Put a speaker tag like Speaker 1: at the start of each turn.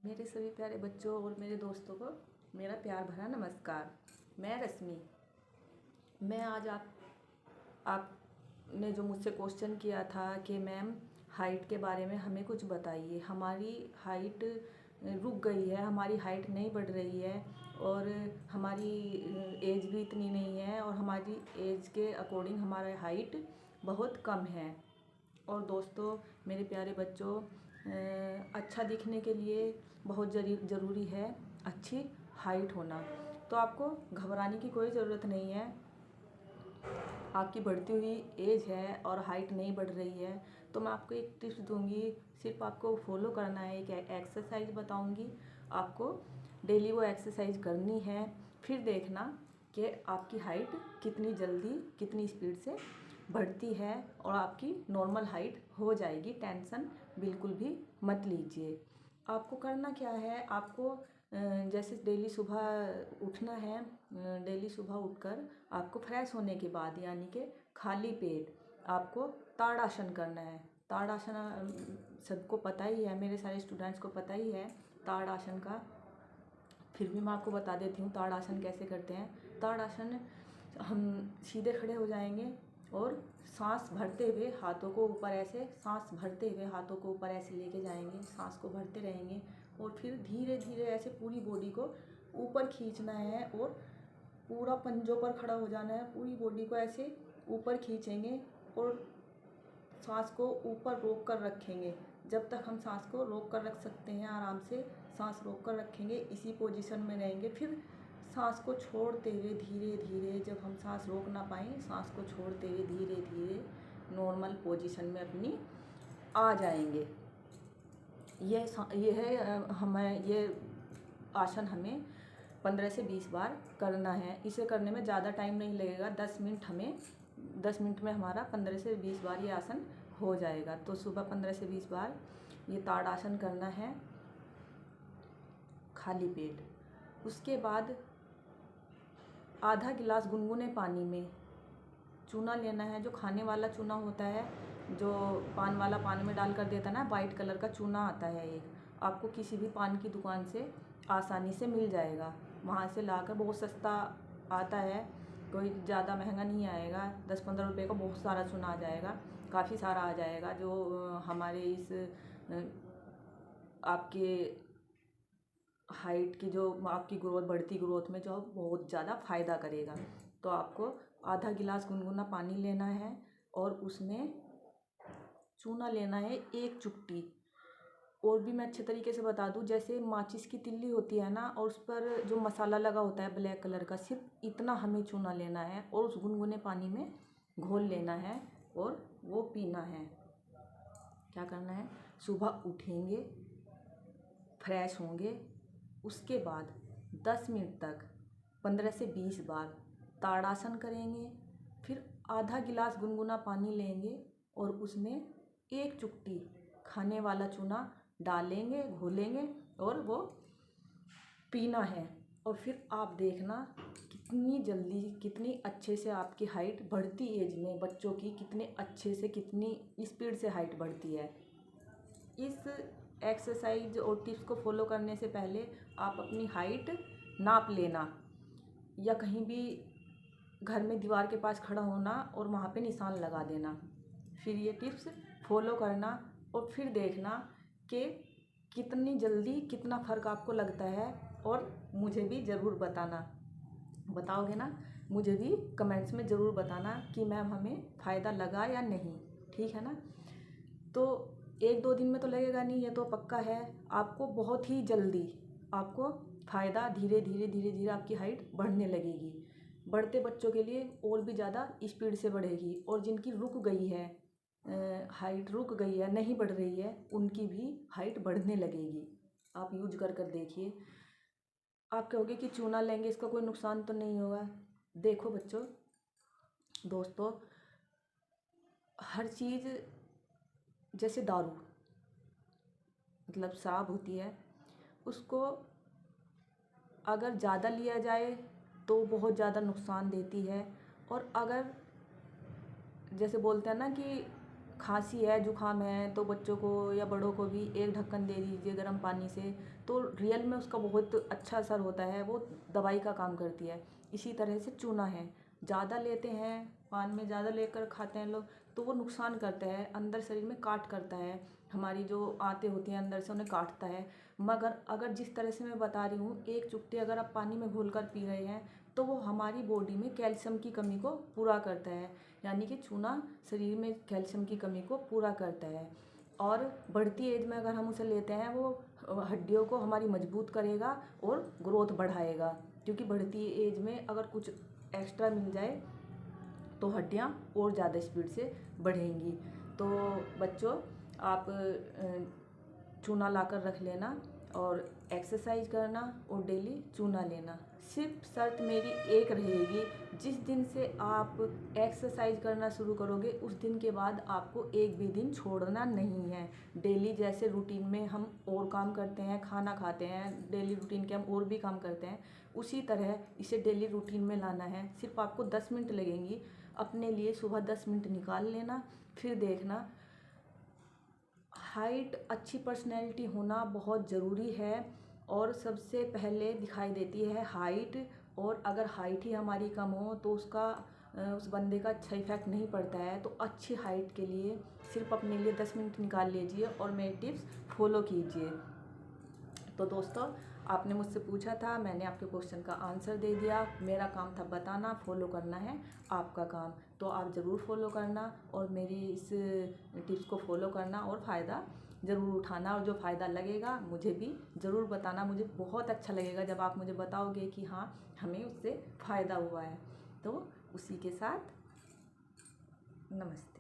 Speaker 1: मेरे सभी प्यारे बच्चों और मेरे दोस्तों को मेरा प्यार भरा नमस्कार। मैं रश्मि। मैं आज आपने जो मुझसे क्वेश्चन किया था कि मैम हाइट के बारे में हमें कुछ बताइए। हमारी हाइट रुक गई है, हमारी हाइट नहीं बढ़ रही है और हमारी एज भी इतनी नहीं है और हमारी एज के अकॉर्डिंग हमारा हाइट बहुत कम है। और दोस्तों, मेरे प्यारे बच्चों, अच्छा दिखने के लिए बहुत ज़रूरी है अच्छी हाइट होना। तो आपको घबराने की कोई ज़रूरत नहीं है। आपकी बढ़ती हुई एज है और हाइट नहीं बढ़ रही है तो मैं आपको एक टिप्स दूंगी। सिर्फ आपको फॉलो करना है। एक एक्सरसाइज बताऊंगी, आपको डेली वो एक्सरसाइज करनी है। फिर देखना कि आपकी हाइट कितनी जल्दी कितनी स्पीड से बढ़ती है और आपकी नॉर्मल हाइट हो जाएगी। टेंशन बिल्कुल भी मत लीजिए। आपको करना क्या है, आपको जैसे डेली सुबह उठना है। डेली सुबह उठकर आपको फ्रेश होने के बाद यानी कि खाली पेट आपको ताड़ासन करना है। ताड़ासन सबको पता ही है, मेरे सारे स्टूडेंट्स को पता ही है ताड़ासन का। फिर भी मैं आपको बता देती हूँ ताड़ासन कैसे करते हैं। ताड़ासन, हम सीधे खड़े हो जाएंगे और सांस भरते हुए हाथों को ऊपर ऐसे, सांस भरते हुए हाथों को ऊपर ऐसे लेके जाएंगे। सांस को भरते रहेंगे और फिर धीरे धीरे ऐसे पूरी बॉडी को ऊपर खींचना है और पूरा पंजों पर खड़ा हो जाना है। पूरी बॉडी को ऐसे ऊपर खींचेंगे और सांस को ऊपर रोक कर रखेंगे। जब तक हम सांस को रोक कर रख सकते हैं, आराम से सांस रोक कर रखेंगे, इसी पोजीशन में रहेंगे। फिर सांस को छोड़ते हुए धीरे धीरे, जब हम सांस रोक ना पाएँ, सांस को छोड़ते हुए धीरे धीरे नॉर्मल पोजीशन में अपनी आ जाएंगे। ये है हमें ये आसन हमें 15 से 20 बार करना है। इसे करने में ज़्यादा टाइम नहीं लगेगा। 10 मिनट में हमारा 15 से 20 बार ये आसन हो जाएगा। तो सुबह 15 से 20 बार ये ताड़ासन करना है खाली पेट। उसके बाद आधा गिलास गुनगुने पानी में चूना लेना है। जो खाने वाला चूना होता है, जो पान वाला पानी में डाल कर देता है ना, वाइट कलर का चूना आता है एक, आपको किसी भी पान की दुकान से आसानी से मिल जाएगा। वहाँ से लाकर, बहुत सस्ता आता है, कोई ज़्यादा महंगा नहीं आएगा। 10-15 रुपये का बहुत सारा चूना आ जाएगा, काफ़ी सारा आ जाएगा, जो हमारे इस आपके हाइट की, जो आपकी ग्रोथ, बढ़ती ग्रोथ में जो बहुत ज़्यादा फ़ायदा करेगा। तो आपको आधा गिलास गुनगुना पानी लेना है और उसमें चूना लेना है, एक चुटकी। और भी मैं अच्छे तरीके से बता दूं, जैसे माचिस की तिल्ली होती है ना, और उस पर जो मसाला लगा होता है ब्लैक कलर का, सिर्फ इतना हमें चूना लेना है और उस गुनगुने पानी में घोल लेना है और वो पीना है। क्या करना है, सुबह उठेंगे, फ्रेश होंगे, उसके बाद 10 मिनट तक 15 से 20 बार ताड़ासन करेंगे। फिर आधा गिलास गुनगुना पानी लेंगे और उसमें एक चुटकी खाने वाला चूना डालेंगे, घोलेंगे और वो पीना है। और फिर आप देखना कितनी जल्दी, कितनी अच्छे से आपकी हाइट बढ़ती एज में बच्चों की कितने अच्छे से, कितनी स्पीड से हाइट बढ़ती है। इस एक्सरसाइज और टिप्स को फॉलो करने से पहले आप अपनी हाइट नाप लेना, या कहीं भी घर में दीवार के पास खड़ा होना और वहाँ पे निशान लगा देना। फिर ये टिप्स फॉलो करना और फिर देखना कि कितनी जल्दी कितना फ़र्क आपको लगता है। और मुझे भी ज़रूर बताना, बताओगे ना, मुझे भी कमेंट्स में ज़रूर बताना कि मैम हमें फ़ायदा लगा या नहीं। ठीक है ना। तो 1-2 दिन में तो लगेगा नहीं, ये तो पक्का है। आपको बहुत ही जल्दी आपको फ़ायदा धीरे धीरे धीरे धीरे आपकी हाइट बढ़ने लगेगी। बढ़ते बच्चों के लिए और भी ज़्यादा स्पीड से बढ़ेगी, और जिनकी रुक गई है, हाइट रुक गई है, नहीं बढ़ रही है, उनकी भी हाइट बढ़ने लगेगी। आप यूज कर कर देखिए। आप कहोगे कि चूना लेंगे इसका कोई नुकसान तो नहीं होगा। देखो बच्चों, दोस्तों, हर चीज़, जैसे दारू, मतलब शराब होती है, उसको अगर ज़्यादा लिया जाए तो बहुत ज़्यादा नुकसान देती है। और अगर, जैसे बोलते हैं ना कि खांसी है, जुकाम है, तो बच्चों को या बड़ों को भी एक ढक्कन दे दीजिए गर्म पानी से, तो रियल में उसका बहुत अच्छा असर होता है, वो दवाई का काम करती है। इसी तरह से चूना है, ज़्यादा लेते हैं, पान में ज़्यादा लेकर खाते हैं लोग, तो वो नुकसान करता है, अंदर शरीर में काट करता है, हमारी जो आंतें होती हैं अंदर से उन्हें काटता है। मगर अगर जिस तरह से मैं बता रही हूँ, एक चुटकी अगर आप पानी में घोलकर पी रहे हैं तो वो हमारी बॉडी में कैल्शियम की कमी को पूरा करता है। यानी कि चूना शरीर में कैल्शियम की कमी को पूरा करता है। और बढ़ती एज में अगर हम उसे लेते हैं, वो हड्डियों को हमारी मजबूत करेगा और ग्रोथ बढ़ाएगा, क्योंकि बढ़ती एज में अगर कुछ एक्स्ट्रा मिल जाए तो हड्डियाँ और ज़्यादा स्पीड से बढ़ेंगी। तो बच्चों, आप चूना लाकर रख लेना और एक्सरसाइज करना और डेली चूना लेना। सिर्फ शर्त मेरी एक रहेगी, जिस दिन से आप एक्सरसाइज करना शुरू करोगे उस दिन के बाद आपको एक भी दिन छोड़ना नहीं है। डेली जैसे रूटीन में हम और काम करते हैं, खाना खाते हैं, डेली रूटीन के हम और भी काम करते हैं, उसी तरह इसे डेली रूटीन में लाना है। सिर्फ आपको 10 मिनट लगेंगी, अपने लिए सुबह 10 मिनट निकाल लेना। फिर देखना, हाइट, अच्छी पर्सनैलिटी होना बहुत ज़रूरी है और सबसे पहले दिखाई देती है हाइट। और अगर हाइट ही हमारी कम हो तो उसका उस बंदे का अच्छा इफेक्ट नहीं पड़ता है। तो अच्छी हाइट के लिए सिर्फ अपने लिए 10 मिनट निकाल लीजिए और मेरी टिप्स फॉलो कीजिए। तो दोस्तों, आपने मुझसे पूछा था, मैंने आपके क्वेश्चन का आंसर दे दिया। मेरा काम था बताना, फॉलो करना है आपका काम। तो आप ज़रूर फॉलो करना और मेरी इस टिप्स को फॉलो करना और फ़ायदा ज़रूर उठाना। और जो फ़ायदा लगेगा मुझे भी ज़रूर बताना। मुझे बहुत अच्छा लगेगा जब आप मुझे बताओगे कि हाँ, हमें उससे फ़ायदा हुआ है। तो उसी के साथ नमस्ते।